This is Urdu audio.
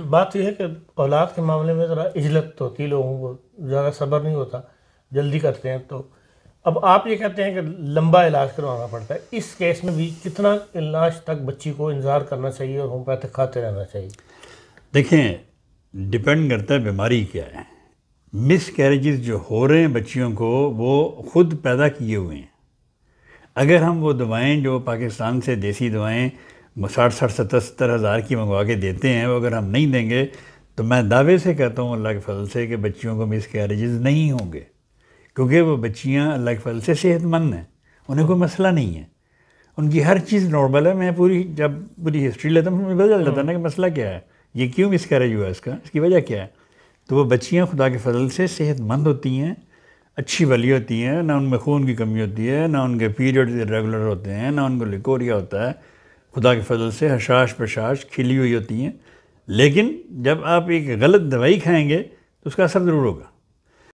بات یہ ہے کہ اولاد کے معاملے میں ذرا عجلت ہوتی ہے، لوگوں کو زیادہ صبر نہیں ہوتا، جلدی کرتے ہیں. تو اب آپ یہ کہتے ہیں کہ لمبا علاج کروانا پڑتا ہے، اس کیس میں بھی کتنا علاج تک بچی کو انتظار کرنا چاہیے اور ہومیوپیتھک کھاتے رہنا چاہیے؟ دیکھیں، ڈپینڈ کرتا ہے بیماری کیا ہے. مس کیریجز جو ہو رہے ہیں بچیوں کو، وہ خود پیدا کیے ہوئے ہیں. اگر ہم وہ دوائیں جو پاکستان سے دیسی دوائیں 60-70 ہزار کی منگوا کے دیتے ہیں، وہ اگر ہم نہیں دیں گے تو میں دعوے سے کہتا ہوں اللہ کے فضل سے کہ بچیوں کو مس کیریجز نہیں ہوں گے، کیونکہ وہ بچیاں اللہ کے فضل سے صحت مند ہیں، انہیں کوئی مسئلہ نہیں ہے، ان کی ہر چیز نارمل ہے. میں جب پوری ہسٹری لیتا ہوں مجھے پتہ چلتا ہے نا کہ مسئلہ کیا ہے، یہ کیوں مس کیریج ہوا، اس کی وجہ کیا ہے. تو وہ بچیاں خدا کے فضل سے صحت مند ہوتی ہیں، اچھی والی ہوتی ہیں، نہ ان میں خون کی کمی ہوتی ہے، نہ ان کے پیریڈ ریگولر ہوتے ہیں، نہ ان کو لیکوریا ہوتا ہے. خدا کے فضل سے حشاش پشاش کھلی ہوئی ہوتی ہیں. لیکن جب آپ ایک غلط دوائی کھائیں گے تو اس کا اثر ضرور ہوگا.